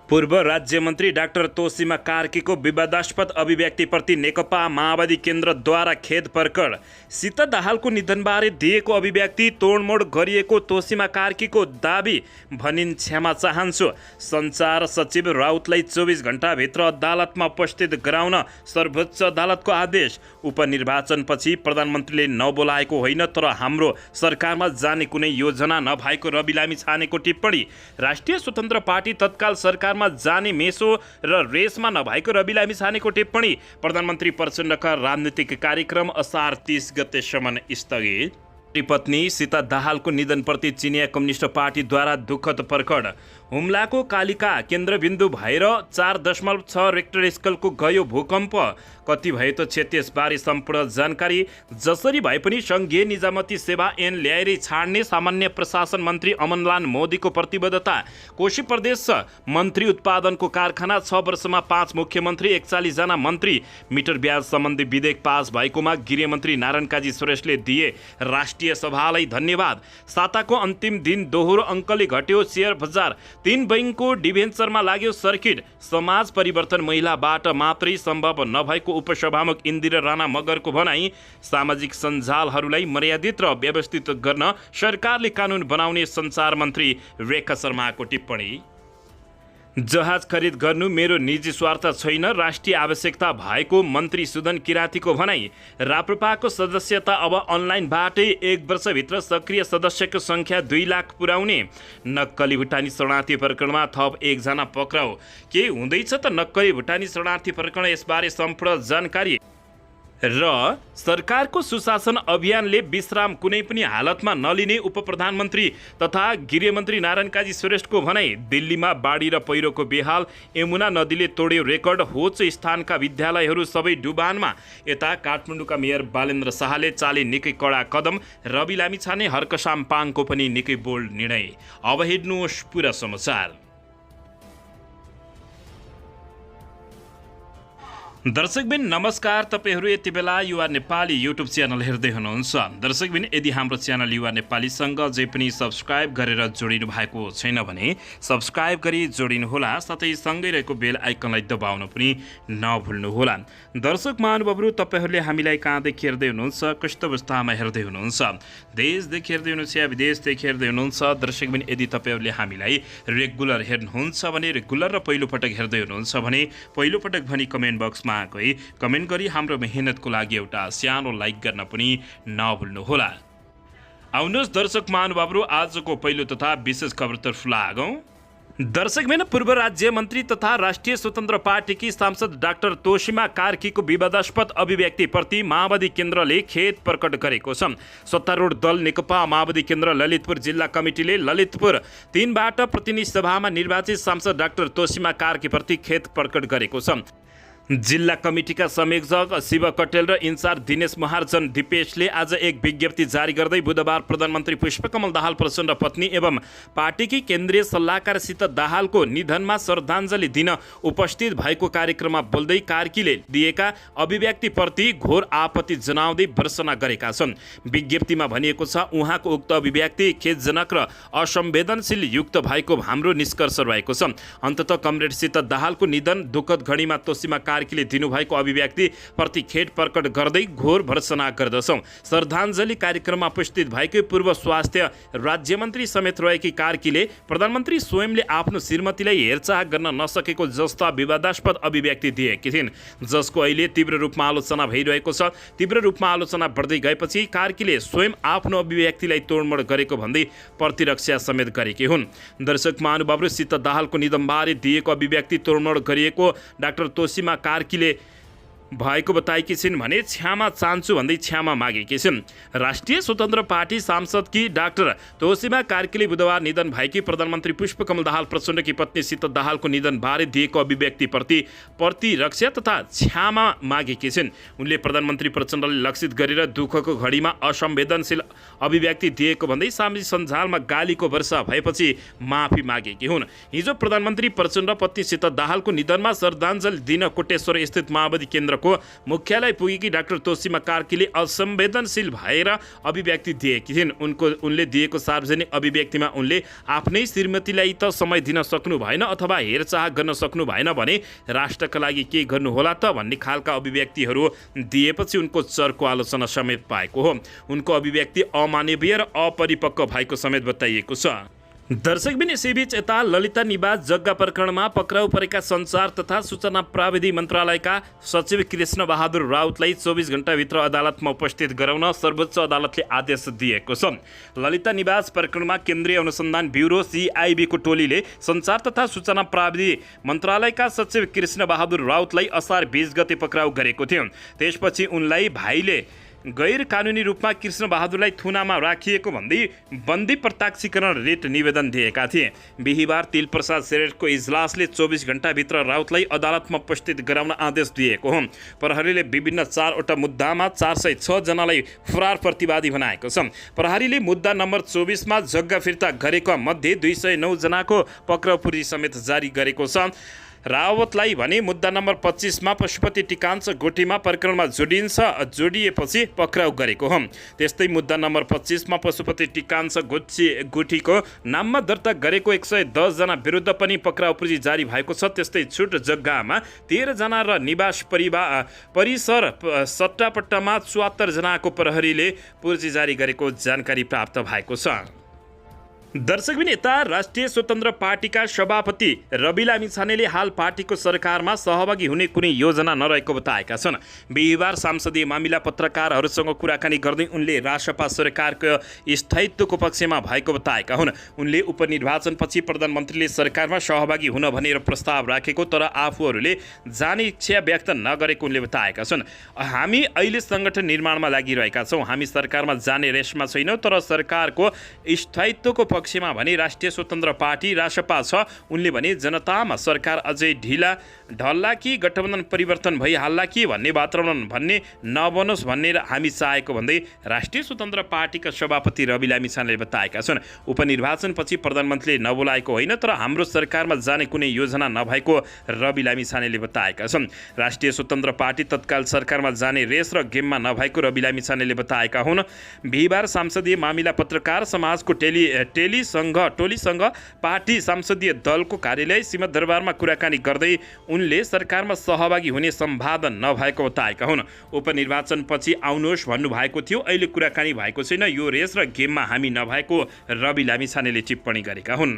पूर्व राज्य मन्त्री डाक्टर तोसीमा कार्कीको विवादास्पद अभिव्यक्तिप्रति नेकपा माओवादी केन्द्रद्वारा खेद प्रकट। सीता दाहालको निधनबारे दिएको अभिव्यक्ति तोडमोड गरिएको तोसीमा कार्कीको दाबी भनिन् क्षमा चाहन्छु। सञ्चार सचिव राउतलाई 24 घण्टाभित्र अदालतमा उपस्थित गराउन सर्वोच्च अदालतको आदेश। उपनिर्वाचनपछि प्रधानमन्त्रीले नबोलाएको होइन तर हाम्रो सरकारमा जाने कुनै योजना नभएको रवि लामिछानेको टिप्पणी। राष्ट्रिय स्वतन्त्र पार्टी तत्काल सरकारमा जाने मेसो र रेसमा नभएको रवि लामिछानेको टिप्पणी। प्रधानमन्त्री प्रचण्डका राजनीतिक कार्यक्रम असार 30 गतेसम्म स्थगित। पत्नी सीता दाहालको निधनप्रति चिनिया कम्युनिस्ट पार्टीद्वारा दुःखद प्रकट। हुम्लाको कालिका केन्द्रबिन्दु भएर 4.6 रेक्टर स्केलको गयो भूकम्प। कति भयो त क्षति यसबारे सम्पूर्ण जानकारी। जसरी भए पनि सङ्घीय निजामती सेवा ऐन ल्याएरै छाड्ने सामान्य प्रशासन मन्त्री अमनलाल मोदीको प्रतिबद्धता। कोशी प्रदेश मन्त्री उत्पादनको कारखाना 6 वर्षमा 5 मुख्यमन्त्री 41 जना मन्त्री। मिटर ब्याज सम्बन्धी विधेयक पास भएकोमा गृहमन्त्री नारायण काजी श्रेष्ठले दिए राष्ट्रिय सभालाई धन्यवाद। साताको अन्तिम दिन दोहोरो अङ्कले घट्यो सेयर बजार। 3 बैङ्कको डिभेन्चरमा लाग्यो सर्किट। समाज परिवर्तन महिलाबाट मात्रै सम्भव नभएको उपसभामुख इन्दिरा राणा मगरको भनाई। सामाजिक सञ्जालहरूलाई मर्यादित र व्यवस्थित गर्न सरकारले कानुन बनाउने सञ्चार मन्त्री रेखा शर्माको टिप्पणी। जहाज खरिद गर्नु मेरो निजी स्वार्थ छैन, राष्ट्रिय आवश्यकता भएको मन्त्री सुदन किरातीको भनाई। राप्रपाको सदस्यता अब अनलाइनबाटै 1 वर्षभित्र सक्रिय सदस्यको सङ्ख्या 2 लाख पुर्याउने। नक्कली भुटानी शरणार्थी प्रकरणमा थप 1 जना पक्राउ। के हुँदैछ त नक्कली भुटानी शरणार्थी प्रकरण, यसबारे सम्पूर्ण जानकारी। र सरकारको सुशासन अभियानले विश्राम कुनै पनि हालतमा नलिने उपप्रधानमन्त्री तथा गृहमन्त्री नारायण काजी श्रेष्ठको भनाई। दिल्लीमा बाढी र पहिरोको बेहाल, यमुना नदीले तोड्यो रेकर्ड, होच स्थानका विद्यालयहरू सबै डुबानमा। यता काठमाडौँका मेयर बालेन्द्र शाहले चाले निकै कडा कदम। रवि लामिछाने हर्क साम्पाङको पनि निकै बोल्ड निर्णय। अब हेर्नुहोस् पुरा समाचार। दर्शकबिन नमस्कार, तपाईहरू यति बेला युवा नेपाली युट्युब च्यानल हेर्दै हुनुहुन्छ। दर्शकबिन यदि हाम्रो च्यानल युवा नेपालीसँग जे पनि सब्सक्राइब गरेर जोडिनु भएको छैन भने सब्सक्राइब गरी जोडिनुहोला, साथै सँगै रहेको बेल आइकनलाई दबाउन पनि नभुल्नुहोला। दर्शक महानुभावहरू, तपाईहरूले हामीलाई कहाँदेखि हेर्दै हुनुहुन्छ, कस्तो अवस्थामा हेर्दै हुनुहुन्छ, देशदेखि हेर्दै हुनुहुन्छ या विदेशदेखि हेर्दै हुनुहुन्छ। दर्शकबिन यदि तपाईहरूले हामीलाई रेगुलर हेर्नुहुन्छ भने रेगुलर र पहिलोपटक हेर्दै हुनुहुन्छ भने पहिलोपटक भनी कमेन्ट बक्समा गई कमेन्ट गरी हाम्रो मेहनतको लागि एउटा सानो लाइक गर्न पनि नभुल्नुहोला। आउनुहोस् दर्शक महानुभावहरू, आजको पहिलो तथा विशेष खबरतर्फ लागौं। दर्शकबिन पूर्व राज्य मन्त्री तथा राष्ट्रिय स्वतन्त्र पार्टीकी सांसद डाक्टर तोसीमा कार्कीको विवादास्पद अभिव्यक्तिप्रति माओवादी केन्द्रले खेद प्रकट गरेको छ। सत्तारूढ दल नेकपा माओवादी केन्द्र ललितपुर जिल्ला कमिटीले ललितपुर 3बाट प्रतिनिधि सभामा निर्वाचित सांसद डाक्टर तोसीमा कार्कीप्रति खेद प्रकट गरेको छ। जिल्ला कमिटीका संयोजक शिव कटेल र इन्चार्ज दिनेश महार्जन दिपेशले आज एक विज्ञप्ति जारी गर्दै बुधबार प्रधानमन्त्री पुष्पकमल दाहाल प्रचण्ड पत्नी एवं पार्टीकी केन्द्रीय सल्लाहकार सीता दाहालको निधनमा श्रद्धाञ्जली दिन उपस्थित भएको कार्यक्रममा बोल्दै कार्कीले दिएका अभिव्यक्तिप्रति घोर आपत्ति जनाउँदै भर्त्सना गरेका छन्। विज्ञप्तिमा भनिएको छ, उहाँको उक्त अभिव्यक्ति खेदजनक र असंवेदनशील युक्त भएको हाम्रो निष्कर्ष रहेको छ। अन्ततः कमरेड सीता दाहालको निधन दुःखद घडीमा तोसीमा कार्कीले दिनुभएको अभिव्यक्ति प्रति खेद प्रकट गर्दै घोर भर्त्सना गर्दछौँ। श्रद्धाञ्जली कार्यक्रममा उपस्थित भएकै पूर्व स्वास्थ्य राज्यमन्त्री समेत रहेकी कार्कीले प्रधानमन्त्री स्वयंले आफ्नो श्रीमतीलाई हेरचाह गर्न नसकेको जस्ता विवादास्पद अभिव्यक्ति दिएकी थिइन्, जसको अहिले तीव्र रूपमा आलोचना भइरहेको छ। तीव्र रूपमा आलोचना बढ्दै गएपछि कार्कीले स्वयं आफ्नो अभिव्यक्तिलाई तोडमोड गरेको भन्दै प्रतिरक्षा समेत गरेकी हुन्। दर्शक महानुभावहरू, सीता दाहालको निधनबारे दिएको अभिव्यक्ति तोडमोड गरिएको डाक्टर तोसीमा कार्कीले भएको बताएकी छिन् भने क्षमा चाहन्छु भन्दै क्षमा मागेकी छिन्। राष्ट्रिय स्वतन्त्र पार्टी सांसदकी डाक्टर तोसीमा कार्कीले बुधबार निधन भएकी प्रधानमन्त्री पुष्पकमल दाहाल प्रचण्डकी पत्नी सीता दाहालको निधनबारे दिएको अभिव्यक्तिप्रति प्रतिरक्षा तथा क्षमा मागेकी छिन्। उनले प्रधानमन्त्री प्रचण्डले लक्षित गरेर दुःखको घडीमा असंवेदनशील अभिव्यक्ति दिएको भन्दै सामाजिक सञ्जालमा गालीको वर्षा भएपछि माफी मागेकी हुन्। हिजो प्रधानमन्त्री प्रचण्ड पत्नी सीता दाहालको निधनमा श्रद्धाञ्जली दिन कोटेश्वर स्थित माओवादी केन्द्र केन्द्रको मुख्यालय पुगेकी डाक्टर तोसीमा कार्कीले असंवेदनशील भएर अभिव्यक्ति दिएकी थिइन्। उनले दिएको सार्वजनिक अभिव्यक्तिमा उनले आफ्नै श्रीमतीलाई त समय दिन सक्नु भएन अथवा हेरचाह गर्न सक्नु भएन भने राष्ट्रका लागि के गर्नुहोला त भन्ने खालका अभिव्यक्तिहरू दिएपछि उनको चर्को आलोचना समेत पाएको हो। उनको अभिव्यक्ति अमानवीय र अपरिपक्व भएको समेत बताइएको छ। दर्शकबिन यसैबीच यता ललिता निवास जग्गा प्रकरणमा पक्राउ परेका सञ्चार तथा सूचना प्राविधि मन्त्रालयका सचिव कृष्ण बहादुर राउतलाई 24 घण्टाभित्र अदालतमा उपस्थित गराउन सर्वोच्च अदालतले आदेश दिएको छ। ललिता निवास प्रकरणमा केन्द्रीय अनुसन्धान ब्युरो CIB को टोलीले सञ्चार तथा सूचना प्राविधि मन्त्रालयका सचिव कृष्ण बहादुर राउतलाई असार 20 गते पक्राउ गरेको थियो। त्यसपछि उनलाई भाइले गैर कानुनी रूपमा कृष्ण बहादुरलाई थुनामा राखिएको भन्दै बन्दी प्रत्यक्षीकरण रिट निवेदन दिएका थिए। बिहिबार तिलप्रसाद शेरको इजलासले 24 घण्टाभित्र राउतलाई अदालतमा उपस्थित गराउन आदेश दिएको हो। प्रहरीले विभिन्न 4वटा मुद्दामा 406 जनालाई फरार प्रतिवादी बनाएको छ। प्रहरीले मुद्दा नम्बर 24 मा जग्गा फिर्ता गरेको मध्ये 209 जनाको पक्राउ पूर्जी समेत जारी गरेको छ। रावतलाई भने मुद्दा नम्बर 25 मा पशुपति टिकान्छ गोठीमा प्रकरणमा जोडिएपछि पक्राउ गरेको हो। त्यस्तै मुद्दा नम्बर 25 मा पशुपति टिकान्छ गोठीको नाममा दर्ता गरेको 110 जना विरुद्ध पनि पक्राउ पूर्जी जारी भएको छ। त्यस्तै छुट जग्गामा 13 जना र निवास परिसर सट्टापट्टामा 74 जनाको प्रहरीले पूर्जी जारी गरेको जानकारी प्राप्त भएको छ। दर्शकबिन यता राष्ट्रिय स्वतन्त्र पार्टीका सभापति रवि लामिछानेले हाल पार्टीको सरकारमा सहभागी हुने कुनै योजना नरहेको बताएका छन्। बिहिबार संसदीय मामिला पत्रकारहरूसँग कुराकानी गर्दै उनले रासपा सरकारको स्थायित्वको पक्षमा भएको बताएका हुन्। उनले उपनिर्वाचनपछि प्रधानमन्त्रीले सरकारमा सहभागी हुन भनेर प्रस्ताव राखेको तर आफूहरूले जाने इच्छा व्यक्त नगरेको उनले बताएका छन्। हामी अहिले सङ्गठन निर्माणमा लागिरहेका छौँ। हामी सरकारमा जाने रेसमा छैनौँ तर सरकारको स्थायित्वको पक्षमा भने राष्ट्रिय स्वतन्त्र पार्टी रासपा छ। उनले भने जनतामा सरकार अझै ढल्ला कि गठबन्धन परिवर्तन भइहाल्ला कि भन्ने वातावरण भन्ने नबनोस् भन्ने हामी चाहेको भन्दै राष्ट्रिय स्वतन्त्र पार्टीका सभापति रवि लामिछानेले बताएका छन्। उपनिर्वाचनपछि प्रधानमन्त्रीले नबोलाएको होइन तर हाम्रो सरकारमा जाने कुनै योजना नभएको रवि लामिछानेले बताएका छन्। राष्ट्रिय स्वतन्त्र पार्टी तत्काल सरकारमा जाने रेस र गेममा नभएको रवि लामिछानेले बताएका हुन्। बिहिबार संसदीय मामिला पत्रकार समाजको टोलीसँग पार्टी संसदीय दलको कार्यालय सिंहदरबारमा कुराकानी गर्दै उनले सरकारमा सहभागी हुने सम्भावना नभएको बताएका हुन्। उपनिर्वाचनपछि आउनुहोस् भन्नुभएको थियो, अहिले कुराकानी भएको छैन। यो रेस र गेममा हामी नभएको रवि लामिछानेले टिप्पणी गरेका हुन्।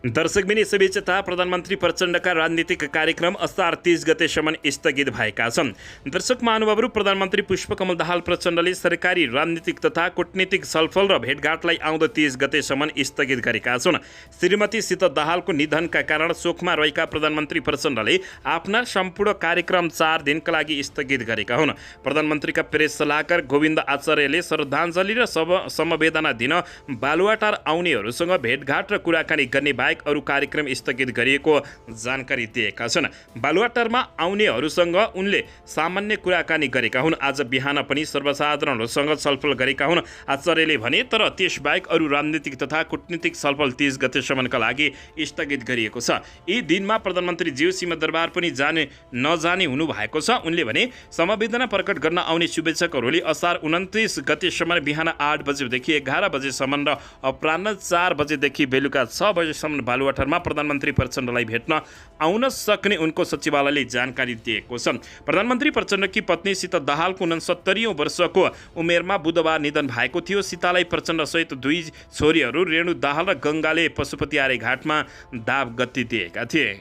दर्शकबिन यसैबीच यता प्रधानमन्त्री प्रचण्डका राजनीतिक कार्यक्रम असार 30 गतेसम्म स्थगित भएका छन्। दर्शक महानुभावहरू, प्रधानमन्त्री पुष्पकमल दाहाल प्रचण्डले सरकारी राजनीतिक तथा कूटनीतिक छलफल र भेटघाटलाई आउँदो 30 गतेसम्म स्थगित गरेका छन्। श्रीमती सीता दाहालको निधनका कारण शोकमा रहेका प्रधानमन्त्री प्रचण्डले आफ्ना सम्पूर्ण कार्यक्रम 4 दिनका लागि स्थगित गरेका हुन्। प्रधानमन्त्रीका प्रेस सल्लाहकार गोविन्द आचार्यले श्रद्धाञ्जली र समवेदना दिन बालुवाटार आउनेहरूसँग भेटघाट र कुराकानी गर्ने अरू कार्यक्रम स्थगित गरिएको जानकारी दिएका छन्। बालुवाटारमा आउनेहरूसँग उनले सामान्य कुराकानी गरेका हुन्। आज बिहान पनि सर्वसाधारणहरूसँग छलफल गरेका हुन् आचार्यले भने। तर त्यसबाहेक अरू राजनीतिक तथा कूटनीतिक छलफल 30 गतेसम्मका लागि स्थगित गरिएको छ। यी दिनमा प्रधानमन्त्री ज्यू सिंहदरबार पनि नजाने हुनु भएको छ। उनले भने समवेदना प्रकट गर्न आउने शुभेच्छकहरूले असार 29 गतेसम्म बिहान 8 बजेदेखि 11 बजेसम्म र अपराह्न 4 बजेदेखि बेलुका 6 बजेसम्म बालुवाटारमा प्रधानमन्त्री प्रचण्डलाई भेट्न आउन सक्ने उनको सचिवालयले जानकारी दिएको छ। प्रधानमन्त्री प्रचण्डकी पत्नी सीता दाहालको 69औं वर्षको उमेरमा बुधबार निधन भएको थियो। सीतालाई प्रचण्डसहित 2 छोरीहरू रेणु दाहाल र गङ्गाले पशुपति आर्यघाटमा दाव गति दिएका थिए।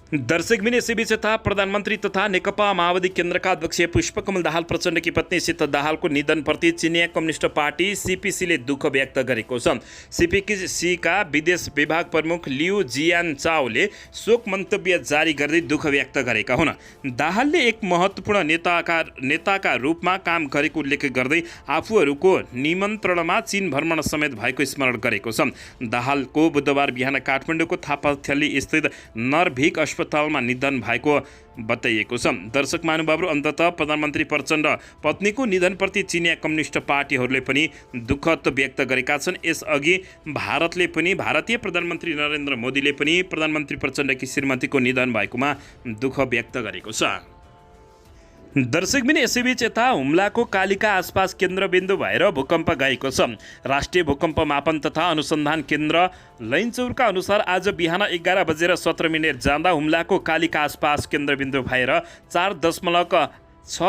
दर्शकबिन यसैबीच यता प्रधानमन्त्री तथा नेकपा माओवादी केन्द्रका अध्यक्ष पुष्पकमल दाहाल प्रचण्डकी पत्नी सीता दाहालको निधनप्रति चिनिया कम्युनिस्ट पार्टी CPC ले दुःख व्यक्त गरेको छ। CPC-का विदेश विभाग प्रमुख लिउ जियानचाओले शोक मन्तव्य जारी गर्दै दुःख व्यक्त गरेका हुन्। दाहालले एक महत्त्वपूर्ण नेताका रूपमा काम गरेको उल्लेख गर्दै आफूहरूको निमन्त्रणमा चीन भ्रमण समेत भएको स्मरण गरेको छ। दाहालको बुधबार बिहान काठमाडौँको थापाथली स्थित नरभिक अस्पतालमा निधन भएको बताइएको छ। दर्शक महानुभावहरू, अन्ततः प्रधानमन्त्री प्रचण्ड पत्नीको निधनप्रति चिनिया कम्युनिस्ट पार्टीहरूले पनि दुःख व्यक्त गरेका छन्। यसअघि भारतीय प्रधानमन्त्री नरेन्द्र मोदीले पनि प्रधानमन्त्री प्रचण्डकी श्रीमतीको निधन भएकोमा दुःख व्यक्त गरेको छ। दर्शकबिन यसैबीच यता हुम्लाको कालिका आसपास केन्द्रबिन्दु भएर भूकम्प गएको छ। राष्ट्रिय भूकम्प मापन तथा अनुसन्धान केन्द्र लैनचौरका अनुसार आज बिहान 11:17 जाँदा हुम्लाको कालिका आसपास केन्द्रबिन्दु भएर 4.6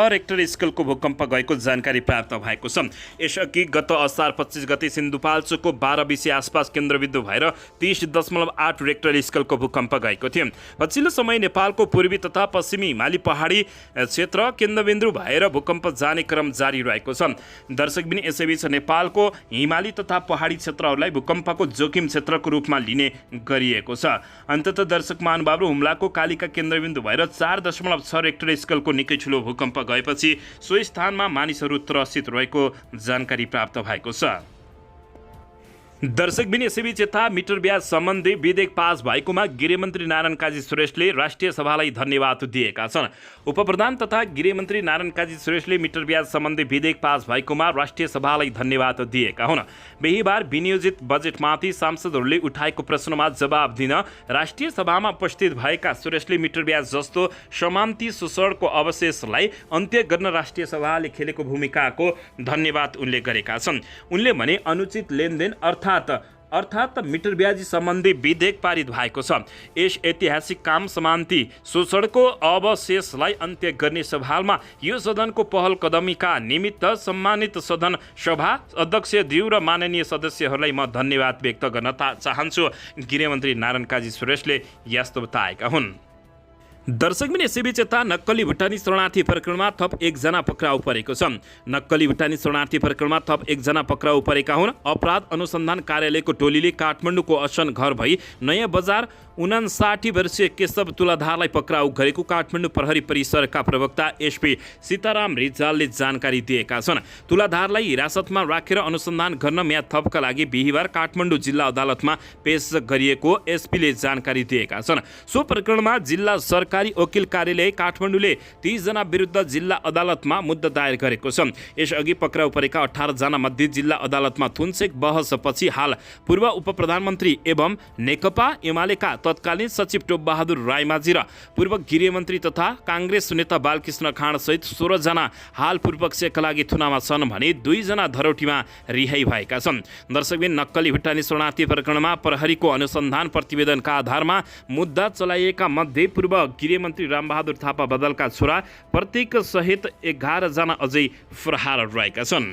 रेक्टर स्केलको भूकम्प गएको जानकारी प्राप्त भएको छ। यसअघि गत असार 25 गते सिन्धुपाल्चोकको 12 आसपास केन्द्रबिन्दु भएर 30.8 रेक्टर स्केलको भूकम्प गएको थियो। पछिल्लो समय नेपालको पूर्वी तथा पश्चिमी हिमाली पहाडी क्षेत्र केन्द्रबिन्दु भएर भूकम्प जाने क्रम जारी रहेको छ। दर्शकबिन यसैबीच नेपालको हिमाली तथा पहाडी क्षेत्रहरूलाई भूकम्पको जोखिम क्षेत्रको रूपमा लिने गरिएको छ। अन्ततः दर्शक महानुभावहरू हुम्लाको कालिका केन्द्रबिन्दु भएर 4.6 रेक्टर स्केलको निकै ठुलो भूकम्प गएपछि सो स्थानमा मानिसहरू त्रसित रहेको जानकारी प्राप्त भएको छ। दर्शकबिन यसैबीच यता मिटर ब्याज सम्बन्धी विधेयक पास भएकोमा गृहमन्त्री नारायण काजी श्रेष्ठले राष्ट्रिय सभालाई धन्यवाद दिएका छन्। उपप्रधान तथा गृहमन्त्री नारायण काजी श्रेष्ठले मिटर ब्याज सम्बन्धी विधेयक पास भएकोमा राष्ट्रिय सभालाई धन्यवाद दिएका हुन्। बिहीबार विनियोजित बजेटमाथि सांसदहरूले उठाएको प्रश्नमा जवाब दिन राष्ट्रिय सभामा उपस्थित भएका श्रेष्ठले मिटर ब्याज जस्तो समान्ती शोषणको अवशेषलाई अन्त्य गर्न राष्ट्रिय सभाले खेलेको भूमिकाको धन्यवाद उनले गरेका छन्। उनले भने अनुचित लेनदेन अर्थात् मिटर ब्याजी सम्बन्धी विधेयक पारित भएको छ। यस ऐतिहासिक काम समान्ती शोषणको अवशेषलाई अन्त्य गर्ने सवालमा यो सदनको पहल कदमीका निमित्त सम्मानित सदन सभा अध्यक्षज्यू र माननीय सदस्यहरूलाई म धन्यवाद व्यक्त गर्न चाहन्छु। गृहमन्त्री नारायण काजी श्रेष्ठले यस्तो बताएका हुन्। दर्शकबिन यसैबीच यता नक्कली भुटानी शरणार्थी प्रकरणमा थप 1 जना पक्राउ परेको छ। नक्कली भुटानी शरणार्थी प्रकरणमा थप 1 जना पक्राउ परेका हुन्। अपराध अनुसन्धान कार्यालयको टोलीले काठमाडौँको असन घर भई नयाँ बजार 59 वर्षीय केशव तुलाधारलाई पक्राउ गरेको काठमाडौँ प्रहरी परिसरका प्रवक्ता एसपी सीताराम रिजालले जानकारी दिएका छन्। तुलाधारलाई हिरासतमा राखेर अनुसन्धान गर्न म्याद थपका लागि बिहीबार काठमाडौँ जिल्ला अदालतमा पेश गरिएको एसपीले जानकारी दिएका छन्। सो प्रकरणमा जिल्ला सरकारी वकिल कार्यालय काठमाडौँले 30 जना विरुद्ध जिल्ला अदालतमा मुद्दा दायर गरेको छ। यसअघि पक्राउ परेका 18 जना मध्ये जिल्ला अदालतमा थुनसेक बहसपछि हाल पूर्व उपप्रधानमन्त्री एवं नेकपा एमालेका तत्कालीन सचिव टोपबहादुर रायमाझी र पूर्व गृहमन्त्री तथा काङ्ग्रेस नेता बालकृष्ण खाँड सहित 16 जना हाल पूर्वपक्षका लागि थुनामा छन् भने 2 जना धरौटीमा रिहाई भएका छन्। दर्शकबिन नक्कली भुटानी शरणार्थी प्रकरणमा प्रहरीको अनुसन्धान प्रतिवेदनका आधारमा मुद्दा चलाइएका मध्ये पूर्व गृहमन्त्री रामबहादुर थापा बदलका छोरा प्रत्येक सहित 11 जना अझै फरार रहेका छन्।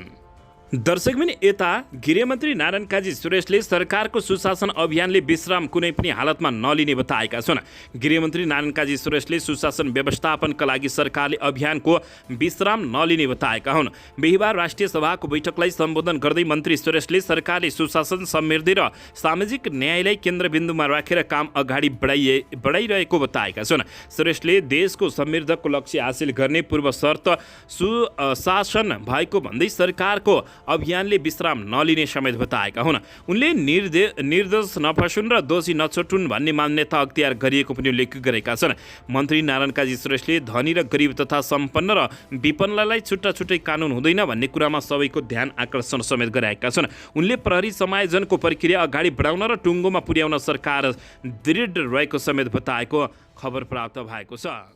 दर्शकबिन यता गृहमन्त्री नारायण काजी श्रेष्ठले सरकारको सुशासन अभियानले विश्राम कुनै पनि हालतमा नलिने बताएका छन्। गृहमन्त्री नारायण काजी श्रेष्ठले सुशासन व्यवस्थापनका लागि सरकारले अभियानको विश्राम नलिने बताएका हुन्। बिहीबार राष्ट्रिय सभाको बैठकलाई सम्बोधन गर्दै मन्त्री श्रेष्ठले सरकारले सुशासन समृद्धि र सामाजिक न्यायलाई केन्द्रबिन्दुमा राखेर काम अगाडि बढाइरहेको बताएका छन्। श्रेष्ठले देशको समृद्धको लक्ष्य हासिल गर्ने पूर्व शर्त सुशासन भएको भन्दै सरकारको अभियानले विश्राम नलिने समेत बताएका हुन्। उनले निर्दोष नफसुन् र दोषी नछोटुन् भन्ने मान्यता अख्तियार गरिएको पनि उल्लेख गरेका छन्। मन्त्री नारायण काजी श्रेष्ठले धनी र गरिब तथा सम्पन्न र विपन्नलाई छुट्टा छुट्टै कानुन हुँदैन भन्ने कुरामा सबैको ध्यान आकर्षण समेत गराएका छन्। उनले प्रहरी समायोजनको प्रक्रिया अगाडि बढाउन र टुङ्गोमा पुर्याउन सरकार दृढ रहेको समेत बताएको खबर प्राप्त भएको छ।